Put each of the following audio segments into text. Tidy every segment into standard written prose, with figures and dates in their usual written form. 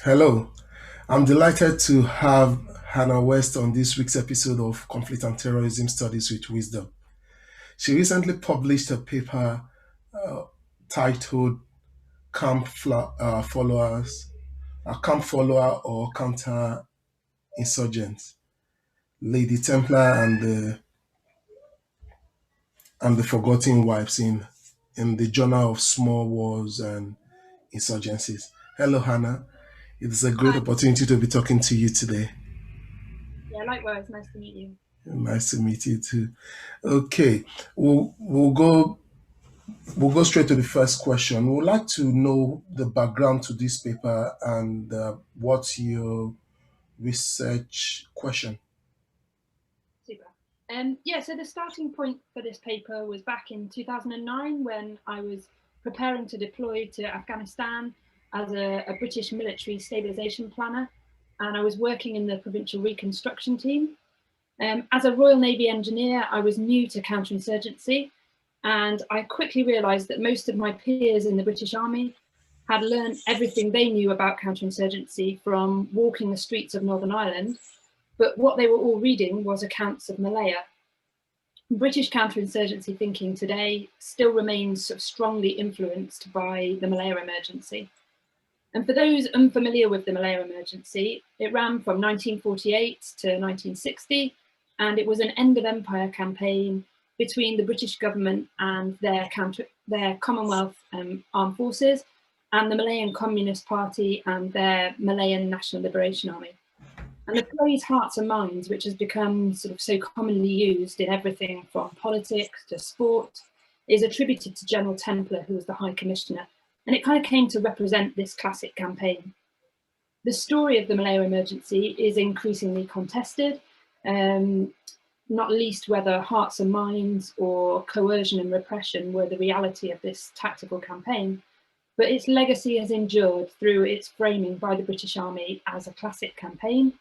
Hello, I'm delighted to have Hannah West on this week's episode of Conflict and Terrorism Studies with Wisdom. She recently published a paper uh, titled Followers, a Camp Follower or Counterinsurgent, Lady Templar and the Forgotten Wives in the Journal of Small Wars and Insurgencies. Hello, Hannah. It is a great Hi. opportunity to be talking to you today. Yeah, likewise. Nice to meet you. Nice to meet you too. Okay, we'll go straight to the first question. We would like to know the background to this paper and what's your research question. Super. Yeah, so the starting point for this paper was back in 2009 when I was preparing to deploy to Afghanistan as a British military stabilisation planner, and I was working in the provincial reconstruction team. As a Royal Navy engineer, I was new to counterinsurgency, and I quickly realised that most of my peers in the British Army had learned everything they knew about counterinsurgency from walking the streets of Northern Ireland, but what they were all reading was accounts of Malaya. British counterinsurgency thinking today still remains sort of strongly influenced by the Malaya Emergency. And for those unfamiliar with the Malaya Emergency, it ran from 1948 to 1960, and it was an end of empire campaign between the British government and their Commonwealth armed forces, and the Malayan Communist Party and their Malayan National Liberation Army. And the phrase hearts and minds, which has become sort of so commonly used in everything from politics to sport, is attributed to General Templer, who was the High Commissioner. And it kind of came to represent this classic campaign. The story of the Malaya Emergency is increasingly contested, not least whether hearts and minds or coercion and repression were the reality of this tactical campaign. But its legacy has endured through its framing by the British Army as a classic campaign,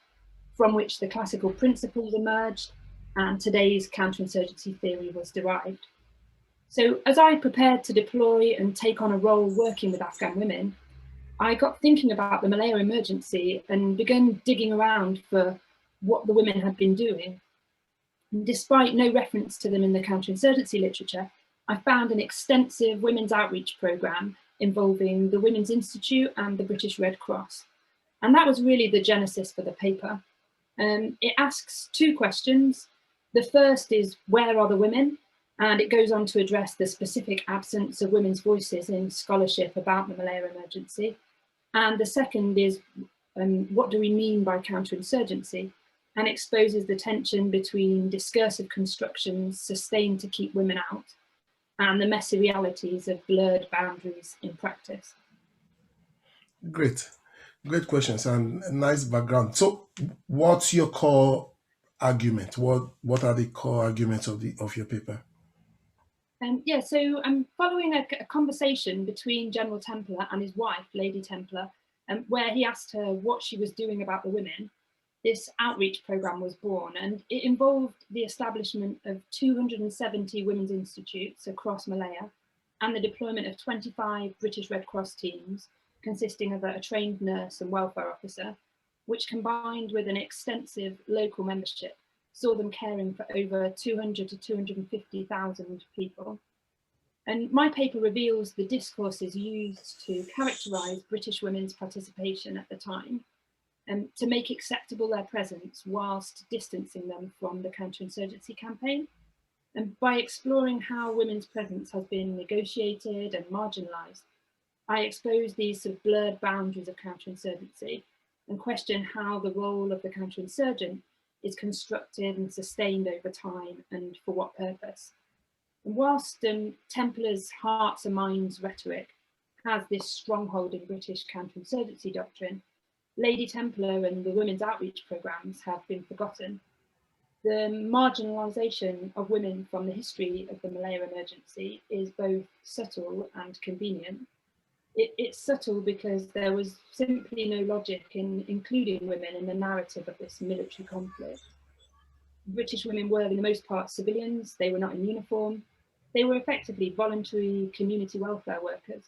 from which the classical principles emerged and today's counterinsurgency theory was derived. So, as I prepared to deploy and take on a role working with Afghan women, I got thinking about the Malaya Emergency and began digging around for what the women had been doing. And despite no reference to them in the counterinsurgency literature, I found an extensive women's outreach programme involving the Women's Institute and the British Red Cross. And that was really the genesis for the paper. It asks two questions. The first is, where are the women? And it goes on to address the specific absence of women's voices in scholarship about the Malaya Emergency. And the second is, what do we mean by counterinsurgency? And exposes the tension between discursive constructions sustained to keep women out and the messy realities of blurred boundaries in practice. Great, great questions and a nice background. So, what's your core argument? What are the core arguments of your paper? Yeah, so I'm following a conversation between General Templar and his wife, Lady Templar, where he asked her what she was doing about the women. This outreach program was born, and it involved the establishment of 270 women's institutes across Malaya and the deployment of 25 British Red Cross teams, consisting of a trained nurse and welfare officer, which combined with an extensive local membership saw them caring for over 200 to 250,000 people. And my paper reveals the discourses used to characterise British women's participation at the time and to make acceptable their presence whilst distancing them from the counterinsurgency campaign. And by exploring how women's presence has been negotiated and marginalised, I expose these sort of blurred boundaries of counterinsurgency and question how the role of the counterinsurgent is constructed and sustained over time and for what purpose. And whilst Templar's hearts and minds rhetoric has this stronghold in British counterinsurgency doctrine, Lady Templar and the women's outreach programmes have been forgotten. The marginalisation of women from the history of the Malaya Emergency is both subtle and convenient. It's subtle because there was simply no logic in including women in the narrative of this military conflict. British women were, for the most part, civilians. They were not in uniform. They were effectively voluntary community welfare workers.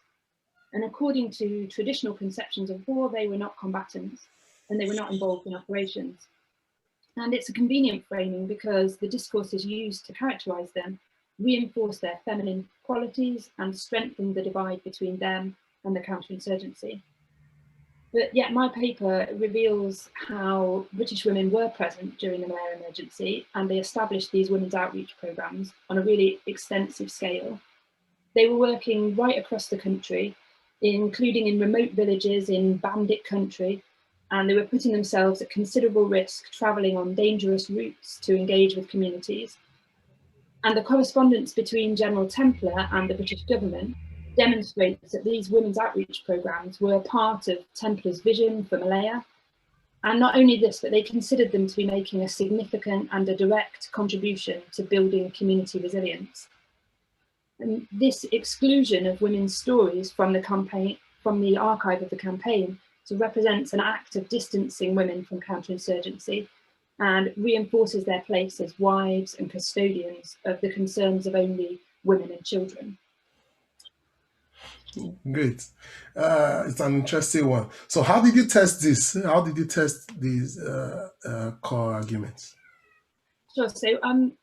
And according to traditional conceptions of war, they were not combatants and they were not involved in operations. And it's a convenient framing because the discourses used to characterize them reinforce their feminine qualities and strengthen the divide between them and the counterinsurgency. But yet my paper reveals how British women were present during the Malaya Emergency, and they established these women's outreach programs on a really extensive scale. They were working right across the country, including in remote villages in bandit country, and they were putting themselves at considerable risk travelling on dangerous routes to engage with communities. And the correspondence between General Templar and the British government demonstrates that these women's outreach programmes were part of Templar's vision for Malaya. And not only this, but they considered them to be making a significant and a direct contribution to building community resilience. And this exclusion of women's stories from the campaign, from the archive of the campaign, so represents an act of distancing women from counterinsurgency and reinforces their place as wives and custodians of the concerns of only women and children. Great. It's an interesting one. So how did you test this? How did you test these core arguments? Sure. So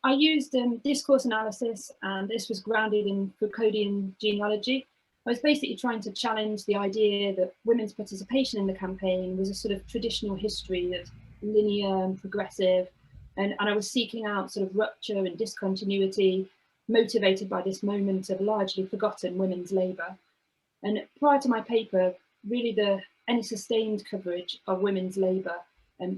I used discourse analysis, and this was grounded in Foucauldian genealogy. I was basically trying to challenge the idea that women's participation in the campaign was a sort of traditional history that's linear and progressive, and I was seeking out sort of rupture and discontinuity motivated by this moment of largely forgotten women's labour. And prior to my paper, really any sustained coverage of women's labour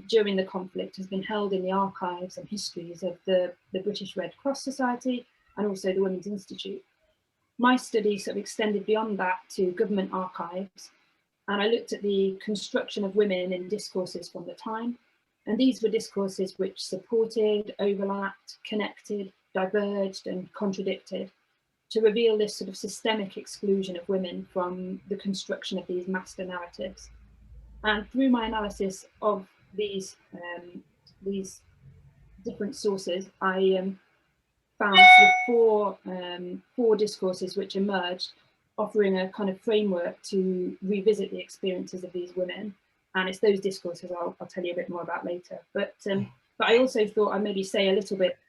during the conflict has been held in the archives and histories of the British Red Cross Society and also the Women's Institute. My study sort of extended beyond that to government archives, and I looked at the construction of women in discourses from the time. And these were discourses which supported, overlapped, connected, diverged, and contradicted to reveal this sort of systemic exclusion of women from the construction of these master narratives. And through my analysis of these different sources, I found sort of four discourses which emerged, offering a kind of framework to revisit the experiences of these women. And it's those discourses I'll tell you a bit more about later. But I also thought I'd maybe say a little bit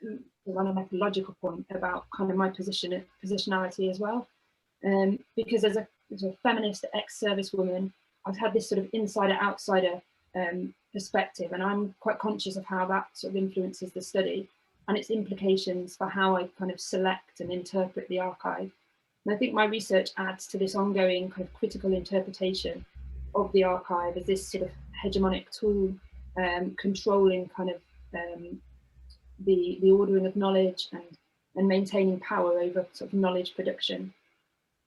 on a methodological point about kind of my positionality as well. Because as a feminist ex-service woman, I've had this sort of insider-outsider perspective, and I'm quite conscious of how that sort of influences the study and its implications for how I kind of select and interpret the archive. And I think my research adds to this ongoing kind of critical interpretation of the archive as this sort of hegemonic tool controlling kind of the ordering of knowledge and maintaining power over sort of knowledge production.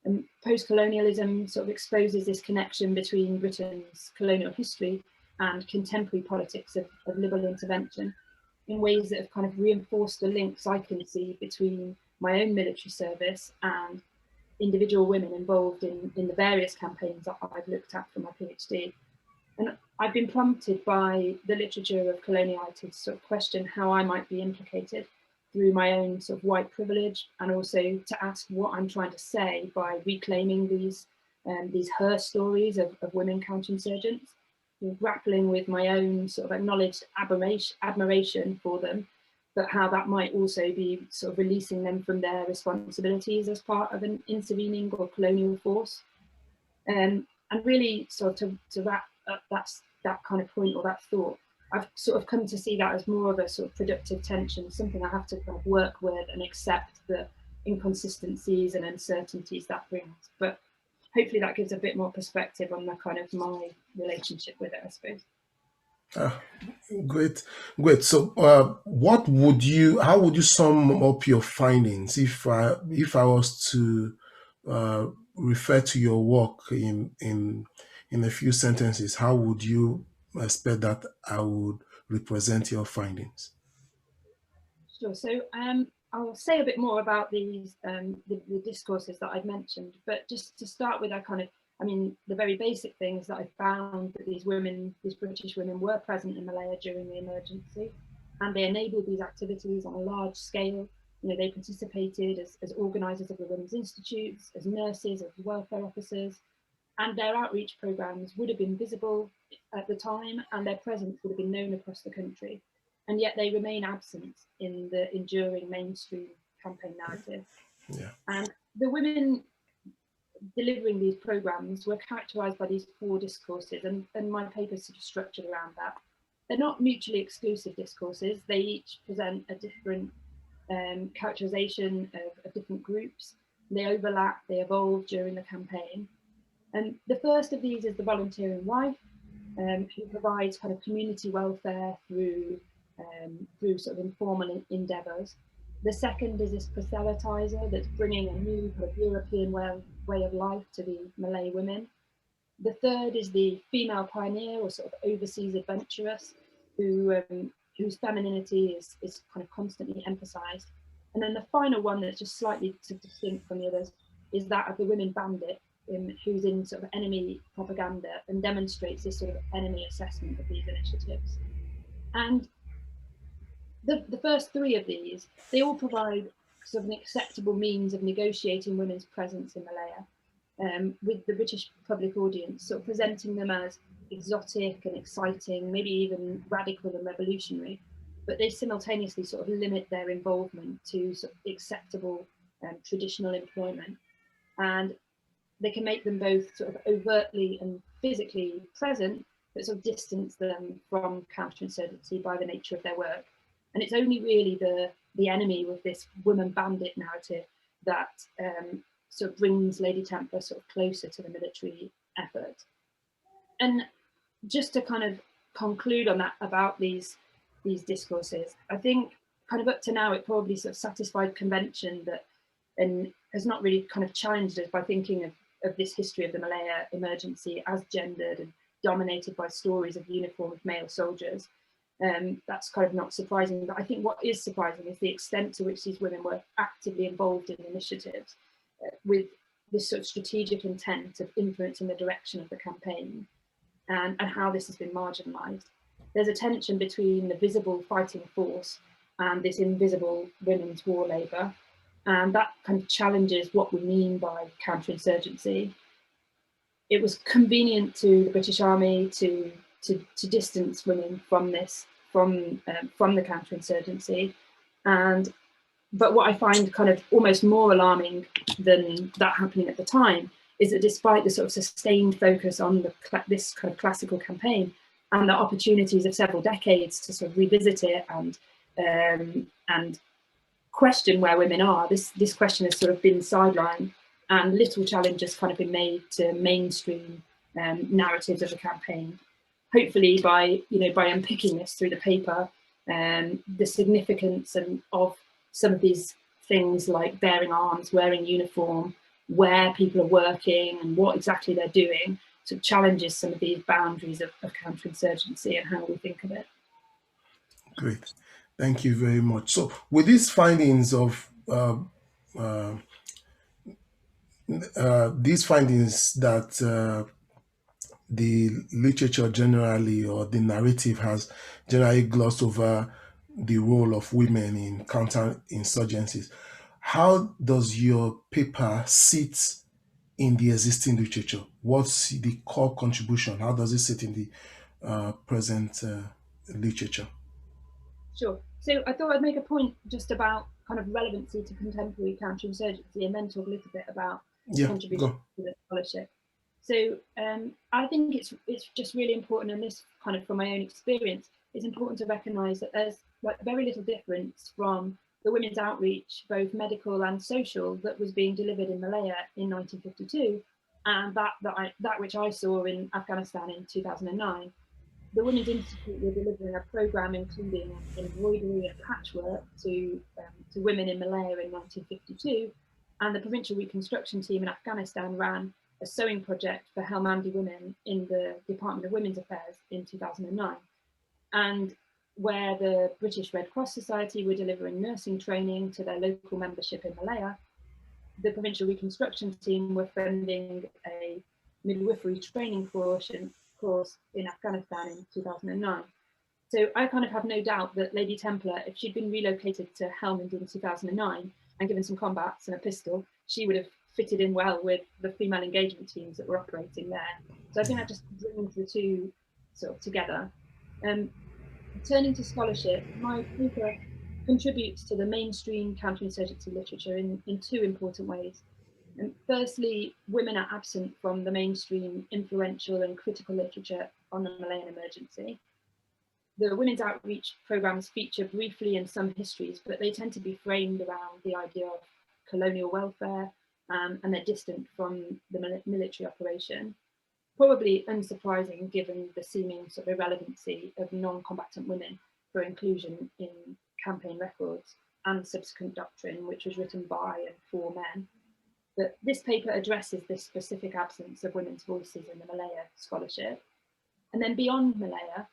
And post-colonialism sort of exposes this connection between Britain's colonial history and contemporary politics of liberal intervention in ways that have kind of reinforced the links I can see between my own military service and individual women involved in the various campaigns that I've looked at for my PhD. And I've been prompted by the literature of coloniality to sort of question how I might be implicated through my own sort of white privilege, and also to ask what I'm trying to say by reclaiming these her stories of women counterinsurgents, grappling with my own sort of acknowledged admiration for them, but how that might also be sort of releasing them from their responsibilities as part of an intervening or colonial force. And really sort of to wrap up that kind of point or that thought, I've sort of come to see that as more of a sort of productive tension, something I have to kind of work with and accept the inconsistencies and uncertainties that brings. But hopefully that gives a bit more perspective on the kind of my relationship with it, I suppose. Great. So, how would you sum up your findings if I was to refer to your work in a few sentences? How would you expect that I would represent your findings? Sure. So I'll say a bit more about these the discourses that I've mentioned, but just to start with, the very basic things that I found that these British women were present in Malaya during the emergency, and they enabled these activities on a large scale. You know, they participated as organisers of the Women's Institutes, as nurses, as welfare officers, and their outreach programs would have been visible at the time, and their presence would have been known across the country, and yet they remain absent in the enduring mainstream campaign narrative. Yeah. And the women delivering these programs were characterized by these 4 discourses, and my paper is sort of structured around that. They're not mutually exclusive discourses. They each present a different characterization of different groups. They overlap, they evolve during the campaign. And the first of these is the volunteering wife, who provides kind of community welfare through sort of informal endeavours. The second is this proselytizer that's bringing a new kind of European way of life to the Malay women. The third is the female pioneer or sort of overseas adventuress whose femininity is kind of constantly emphasised. And then the final one that's just slightly distinct from the others is that of the women bandit, who's in sort of enemy propaganda and demonstrates this sort of enemy assessment of these initiatives. And the first 3 of these, they all provide sort of an acceptable means of negotiating women's presence in Malaya, with the British public audience sort of presenting them as exotic and exciting, maybe even radical and revolutionary, but they simultaneously sort of limit their involvement to sort of acceptable traditional employment. And they can make them both sort of overtly and physically present, but sort of distance them from counterinsurgency by the nature of their work. And it's only really the enemy with this woman bandit narrative that sort of brings Lady Templar sort of closer to the military effort. And just to kind of conclude on that about these discourses, I think kind of up to now it probably sort of satisfied convention that, and has not really kind of challenged us by thinking of this history of the Malaya Emergency as gendered and dominated by stories of uniformed male soldiers. That's kind of not surprising, but I think what is surprising is the extent to which these women were actively involved in initiatives with this sort of strategic intent of influencing the direction of the campaign, and how this has been marginalised. There's a tension between the visible fighting force and this invisible women's war labour, and that kind of challenges what we mean by counterinsurgency. It was convenient to the British Army to distance women from this, from the counterinsurgency, but what I find kind of almost more alarming than that happening at the time is that despite the sort of sustained focus on this kind of classical campaign and the opportunities of several decades to sort of revisit it and question where women are, this question has sort of been sidelined, and little challenge has kind of been made to mainstream narratives of the campaign. Hopefully, by unpicking this through the paper, the significance of some of these things like bearing arms, wearing uniform, where people are working, and what exactly they're doing, sort of challenges some of these boundaries of counterinsurgency and how we think of it. Great, thank you very much. So, with these findings that the literature generally, or the narrative has generally glossed over the role of women in counterinsurgencies, how does your paper sit in the existing literature? What's the core contribution? How does it sit in the present literature? Sure. So I thought I'd make a point just about kind of relevancy to contemporary counterinsurgency, and then talk a little bit about contribution to the scholarship. So I think it's just really important, and this kind of from my own experience, it's important to recognise that there's like very little difference from the women's outreach, both medical and social, that was being delivered in Malaya in 1952, and that which I saw in Afghanistan in 2009. The Women's Institute were delivering a programme including embroidery and patchwork to women in Malaya in 1952, and the provincial reconstruction team in Afghanistan ran a sewing project for Helmandi women in the Department of Women's Affairs in 2009, and where the British Red Cross Society were delivering nursing training to their local membership in Malaya, the provincial reconstruction team were funding a midwifery training course in Afghanistan in 2009. So I kind of have no doubt that Lady Templar, if she'd been relocated to Helmand in 2009 and given some combats and a pistol, she would have fitted in well with the female engagement teams that were operating there. So I think that just brings the two sort of together. Turning to scholarship, my paper contributes to the mainstream counterinsurgency literature in two important ways. Firstly, women are absent from the mainstream influential and critical literature on the Malayan emergency. The women's outreach programs feature briefly in some histories, but they tend to be framed around the idea of colonial welfare, and they're distant from the military operation. Probably unsurprising given the seeming sort of irrelevancy of non-combatant women for inclusion in campaign records and subsequent doctrine, which was written by and for men. But this paper addresses this specific absence of women's voices in the Malaya scholarship. And then beyond Malaya,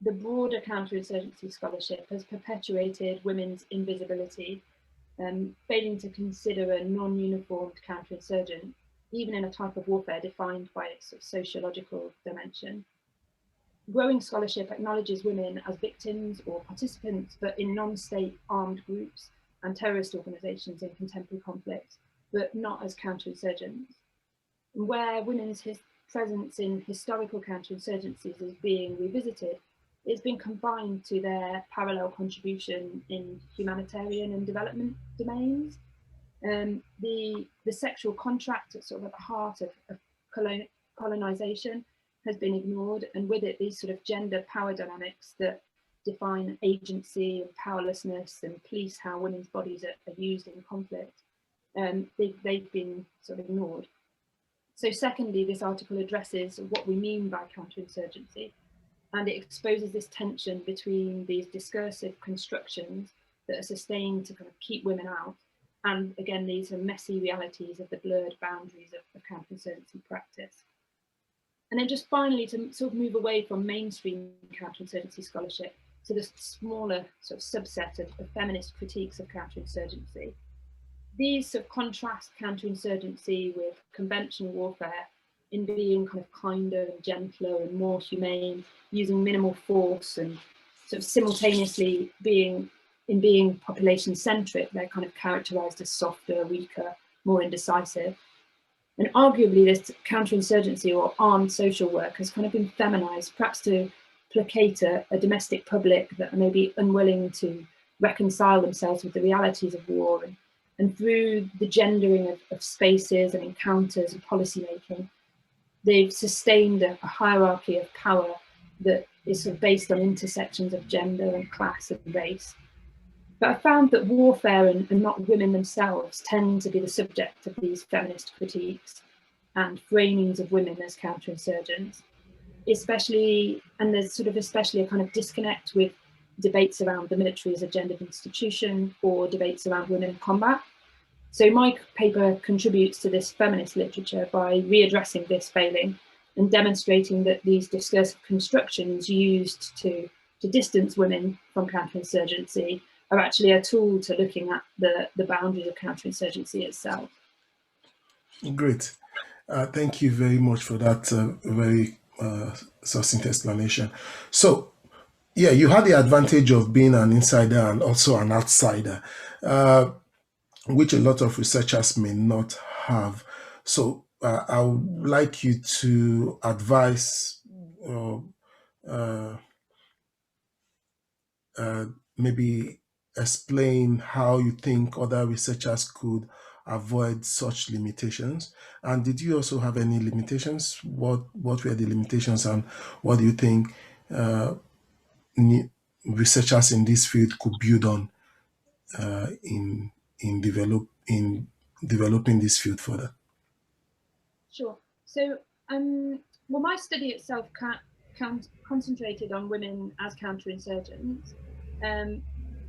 the broader counterinsurgency scholarship has perpetuated women's invisibility, failing to consider a non-uniformed counterinsurgent, even in a type of warfare defined by its sort of sociological dimension. Growing scholarship acknowledges women as victims or participants, but in non-state armed groups and terrorist organizations in contemporary conflicts, but not as counterinsurgents. Where women's presence in historical counterinsurgencies is being revisited, it's been combined to their parallel contribution in humanitarian and development domains. The sexual contract at sort of at the heart of colonization has been ignored, and with it these sort of gender power dynamics that define agency and powerlessness and police how women's bodies are used in conflict, they've been sort of ignored. So secondly, this article addresses what we mean by counterinsurgency, and it exposes this tension between these discursive constructions that are sustained to kind of keep women out, and again, these are messy realities of the blurred boundaries of counterinsurgency practice. And then just finally, to sort of move away from mainstream counterinsurgency scholarship to the smaller sort of subset of feminist critiques of counterinsurgency. These sort of contrast counterinsurgency with conventional warfare in being kind of kinder and gentler and more humane, using minimal force, and sort of simultaneously being population-centric. They're kind of characterized as softer, weaker, more indecisive. And arguably this counterinsurgency or armed social work has kind of been feminized, perhaps to placate a domestic public that may be unwilling to reconcile themselves with the realities of war. And through the gendering of spaces and encounters and policymaking, they've sustained a hierarchy of power that is sort of based on intersections of gender and class and race. But I found that warfare and not women themselves tend to be the subject of these feminist critiques and framings of women as counterinsurgents, especially a kind of disconnect with debates around the military as a gendered institution or debates around women in combat. So my paper contributes to this feminist literature by readdressing this failing and demonstrating that these discursive constructions used to distance women from counterinsurgency are actually a tool to looking at the boundaries of counterinsurgency itself. Great. Thank you very much for that very succinct explanation. So, yeah, you had the advantage of being an insider and also an outsider, which a lot of researchers may not have. So I would like you to advise maybe explain how you think other researchers could avoid such limitations. And did you also have any limitations? What were the limitations, and what do you think researchers in this field could build on in developing this field further? Sure. So, well, my study itself concentrated on women as counterinsurgents,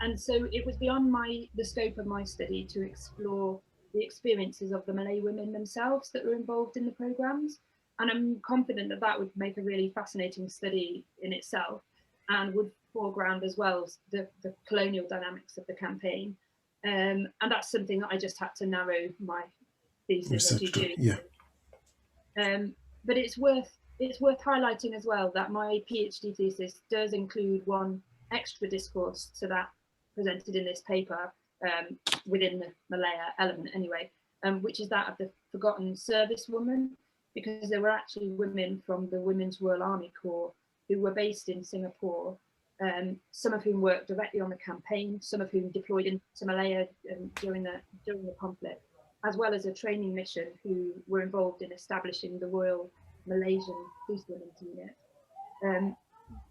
and so it was beyond the scope of my study to explore the experiences of the Malay women themselves that were involved in the programs. And I'm confident that that would make a really fascinating study in itself, and would foreground as well the colonial dynamics of the campaign. And that's something that I just had to narrow my thesis into. Yeah. But it's worth highlighting as well that my PhD thesis does include one extra discourse to that presented in this paper, within the Malaya element anyway, which is that of the forgotten servicewoman, because there were actually women from the Women's Royal Army Corps who were based in Singapore, some of whom worked directly on the campaign, some of whom deployed into Malaya during the conflict, as well as a training mission who were involved in establishing the Royal Malaysian Police Women's Unit.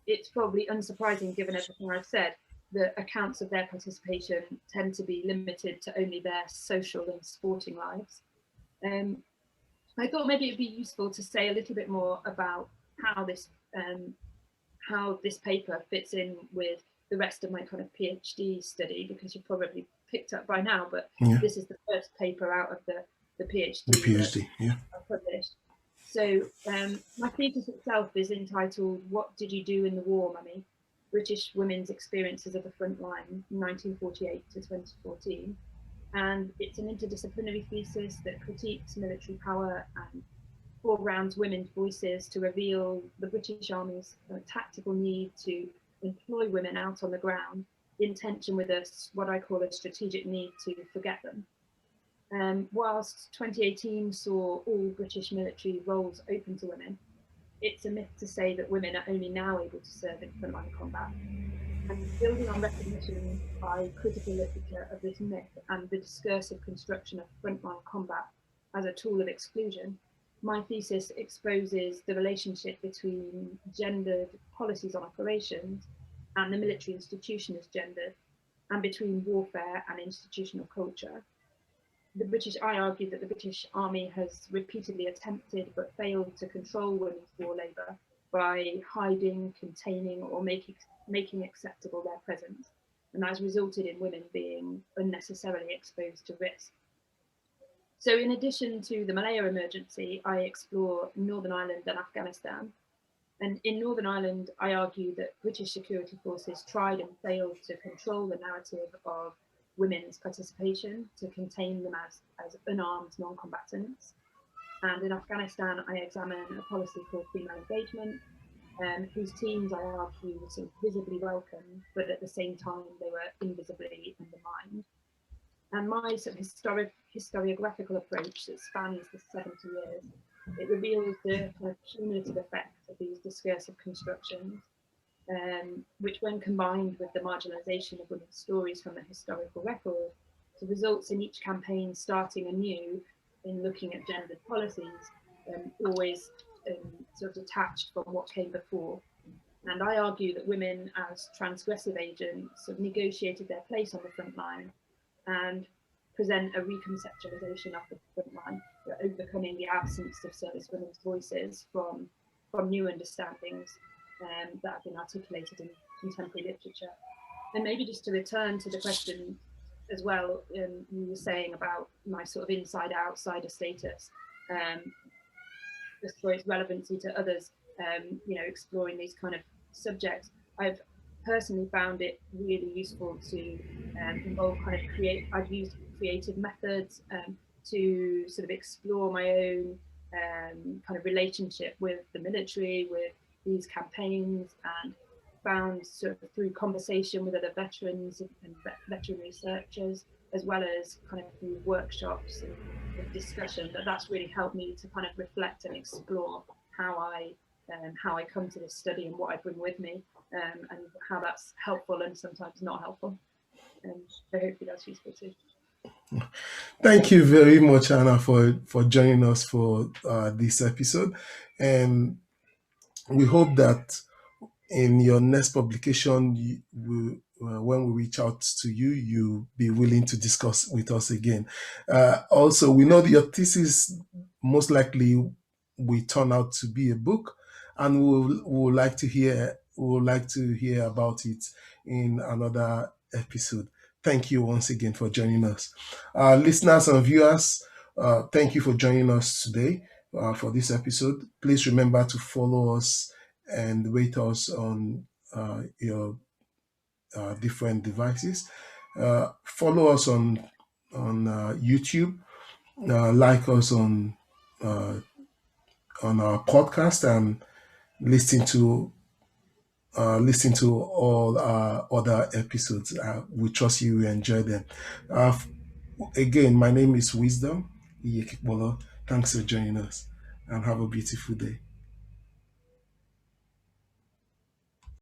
It's probably unsurprising, given everything I've said, that accounts of their participation tend to be limited to only their social and sporting lives. I thought maybe it'd be useful to say a little bit more about how this paper fits in with the rest of my kind of PhD study, because you've probably picked up by now, but this is the first paper out of the PhD. The PhD, yeah. I published. So my thesis itself is entitled "What Did You Do in the War, Mummy? British Women's Experiences of the Front Line, 1948 to 2014." And it's an interdisciplinary thesis that critiques military power and foregrounds women's voices to reveal the British Army's tactical need to employ women out on the ground in tension with what I call a strategic need to forget them. Whilst 2018 saw all British military roles open to women, it's a myth to say that women are only now able to serve in frontline combat. And building on recognition by critical literature of this myth and the discursive construction of frontline combat as a tool of exclusion, my thesis exposes the relationship between gendered policies on operations and the military institution as gendered, and between warfare and institutional culture. I argue that the British Army has repeatedly attempted but failed to control women's war labour by hiding, containing, or making acceptable their presence, and that has resulted in women being unnecessarily exposed to risk. So in addition to the Malaya Emergency, I explore Northern Ireland and Afghanistan. And in Northern Ireland, I argue that British security forces tried and failed to control the narrative of women's participation, to contain them as unarmed non-combatants. And in Afghanistan, I examine a policy called female engagement, whose teams I argue were sort of visibly welcomed, but at the same time they were invisibly undermined. And my sort of historiographical approach that spans the 70 years, it reveals the kind of cumulative effect of these discursive constructions, which when combined with the marginalization of women's stories from the historical record, so results in each campaign starting anew in looking at gendered policies, always sort of detached from what came before. And I argue that women as transgressive agents have negotiated their place on the front line and present a reconceptualization of the front line, overcoming the absence of service women's voices from new understandings that have been articulated in contemporary literature. And maybe just to return to the question as well, you were saying about my sort of inside-outsider status, just for its relevancy to others, exploring these kind of subjects. I've personally found it really useful to involve I've used creative methods to sort of explore my own kind of relationship with the military, with these campaigns, and found sort of through conversation with other veterans and veteran researchers, as well as kind of through workshops and discussion, that's really helped me to kind of reflect and explore how I come to this study and what I bring with me, and how that's helpful and sometimes not helpful. So hopefully that's useful too. Thank you very much, Anna, for joining us for this episode. And we hope that in your next publication, when we reach out to you, you'll be willing to discuss with us again. Also, we know that your thesis most likely will turn out to be a book, and we would like to hear about it in another episode. Thank you once again for joining us. Listeners and viewers, thank you for joining us today for this episode. Please remember to follow us and rate us on your different devices. Follow us on YouTube. Like us on our podcast, and listen to all our other episodes. We trust you will enjoy them. Again, my name is Wisdom, Iyekipolo. Thanks for joining us and have a beautiful day.